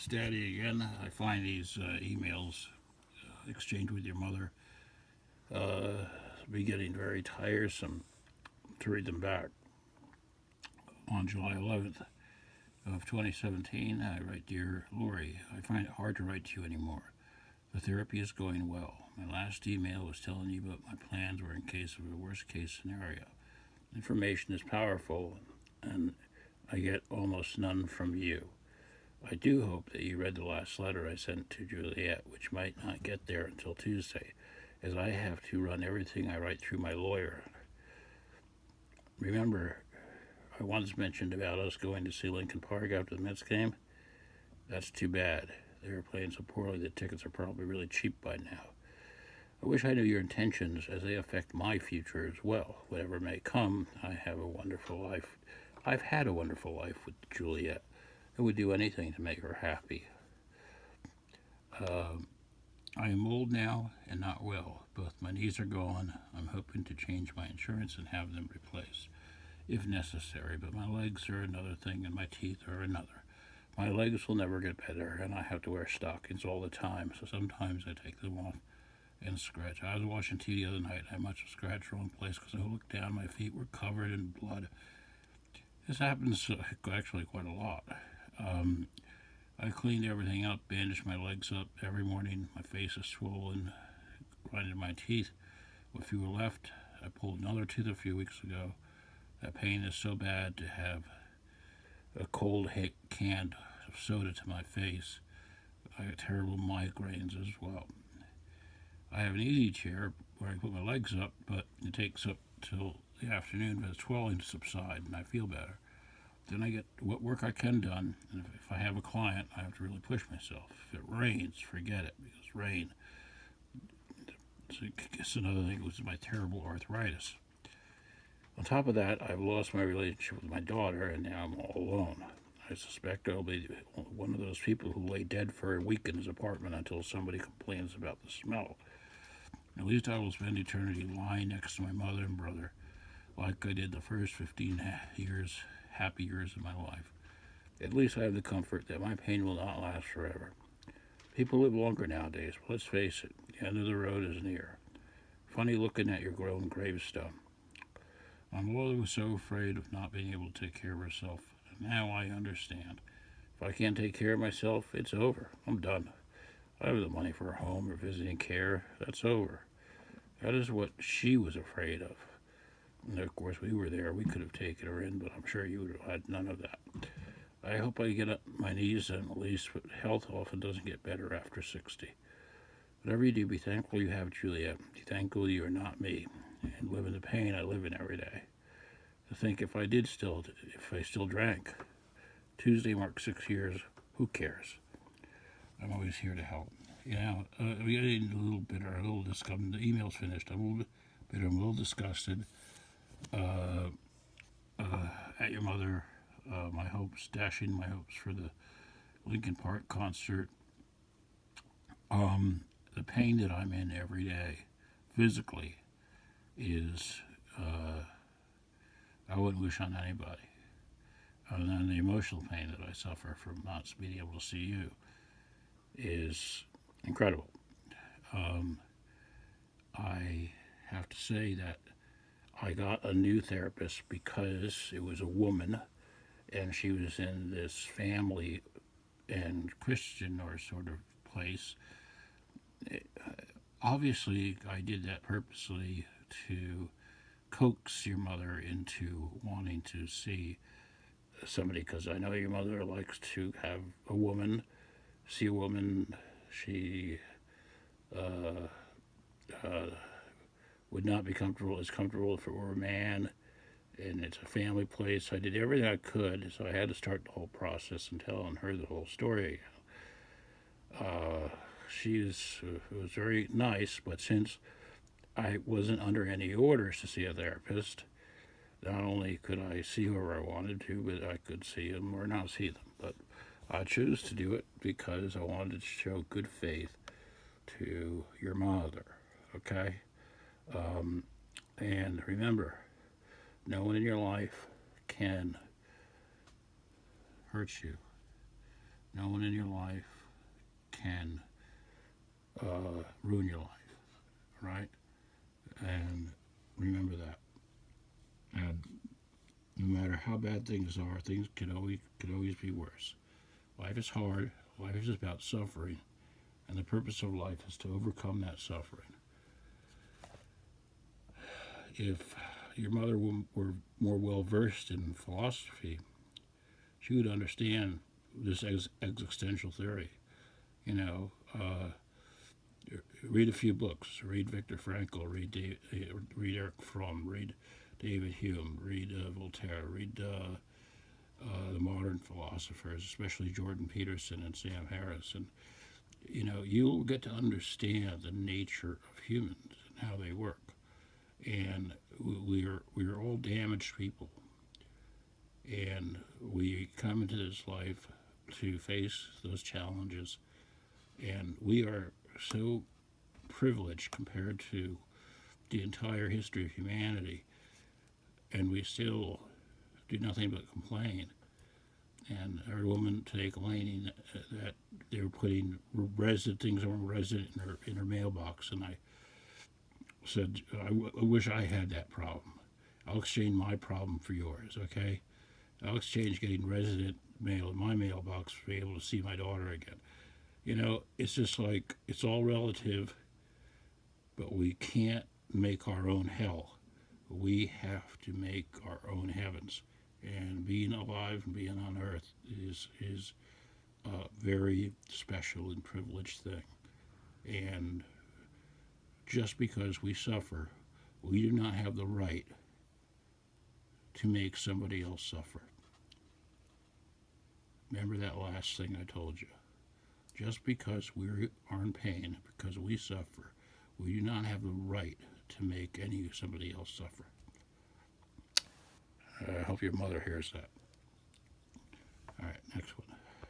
It's Daddy again. I find these emails exchanged with your mother be getting very tiresome to read them back. On July 11th of 2017, I write, Dear Lori, I find it hard to write to you anymore. The therapy is going well. My last email was telling you what my plans were in case of a worst case scenario. Information is powerful, and I get almost none from you. I do hope that you read the last letter I sent to Juliette, which might not get there until Tuesday, as I have to run everything I write through my lawyer. Remember, I once mentioned about us going to see Lincoln Park after the Mets game? That's too bad. They were playing so poorly the tickets are probably really cheap by now. I wish I knew your intentions, as they affect my future as well. Whatever may come, I have a wonderful life. I've had a wonderful life with Juliette. I would do anything to make her happy. I am old now and not well. Both my knees are gone. I'm hoping to change my insurance and have them replaced, if necessary, but my legs are another thing and my teeth are another. My legs will never get better, and I have to wear stockings all the time, so sometimes I take them off and scratch. I was watching TV the other night, and I must have scratched the wrong place because I looked down, my feet were covered in blood. This happens actually quite a lot. Um, I cleaned everything up, bandaged my legs up every morning. My face is swollen, grinded my teeth. With fewer left, I pulled another tooth a few weeks ago. That pain is so bad to have a cold can of soda to my face. I have terrible migraines as well. I have an easy chair where I put my legs up, but it takes up till the afternoon for the swelling to subside, and I feel better. Then I get what work I can done, and if I have a client, I have to really push myself. If it rains, forget it, because rain. So it's another thing was my terrible arthritis. On top of that, I've lost my relationship with my daughter, and now I'm all alone. I suspect I'll be one of those people who lay dead for a week in his apartment until somebody complains about the smell. At least I will spend eternity lying next to my mother and brother, like I did the first 15 years, happy years of my life. At least I have the comfort that my pain will not last forever. People live longer nowadays, but let's face it, the end of the road is near. Funny looking at your grown gravestone. My mother was so afraid of not being able to take care of herself, and now I understand. If I can't take care of myself, it's over. I'm done. I have the money for a home or visiting care. That's over. That is what she was afraid of. And of course, we were there. We could have taken her in, but I'm sure you would have had none of that. I hope I get up my knees and at least, but health often doesn't get better after 60. Whatever you do, be thankful you have Juliette. Be thankful you are not me, and live in the pain I live in every day. To think if I still drank, Tuesday marks 6 years. Who cares? I'm always here to help. We're getting a little bitter, a little disgusted. The email's finished. I'm a little bit bitter. I'm a little disgusted uh, at your mother. My hopes, dashing my hopes for the Lincoln Park concert. The pain that I'm in every day, physically, is I wouldn't wish on anybody. And then the emotional pain that I suffer from not being able to see you is incredible. Um, I have to say that I got a new therapist because it was a woman and she was in this family and Christian or sort of place. Obviously, I did that purposely to coax your mother into wanting to see somebody because I know your mother likes to have a woman, see a woman. She uh, uh, would not be comfortable if it were a man, and it's a family place. I did everything I could, so I had to start the whole process and telling her the whole story. Uh, it was very nice, but since I wasn't under any orders to see a therapist, not only could I see whoever I wanted to, but I could see them or not see them. But I chose to do it because I wanted to show good faith to your mother. Okay? Um, and remember, no one in your life can hurt you. No one in your life can ruin your life, right? And remember that. And no matter how bad things are, things could always be worse. Life is hard. Life is about suffering, and the purpose of life is to overcome that suffering. If your mother were more well versed in philosophy, she would understand this existential theory. You know, read a few books. Read Viktor Frankl. Read Eric Fromm. Read David Hume. Read Voltaire. Read the modern philosophers, especially Jordan Peterson and Sam Harris. And you'll get to understand the nature of humans and how they work. And we're all damaged people, and we come into this life to face those challenges, and we are so privileged compared to the entire history of humanity, and we still do nothing but complain. And I heard a woman today complaining that they were putting things that weren't resident in her mailbox, and I said, I wish I had that problem. I'll exchange my problem for yours, okay? I'll exchange getting resident mail in my mailbox to be able to see my daughter again. It's just like, it's all relative, but we can't make our own hell. We have to make our own heavens. And being alive and being on earth is a very special and privileged thing. And just because we suffer, we do not have the right to make somebody else suffer. Remember that last thing I told you. Just because we are in pain, because we suffer, we do not have the right to make somebody else suffer. I hope your mother hears that. All right, next one.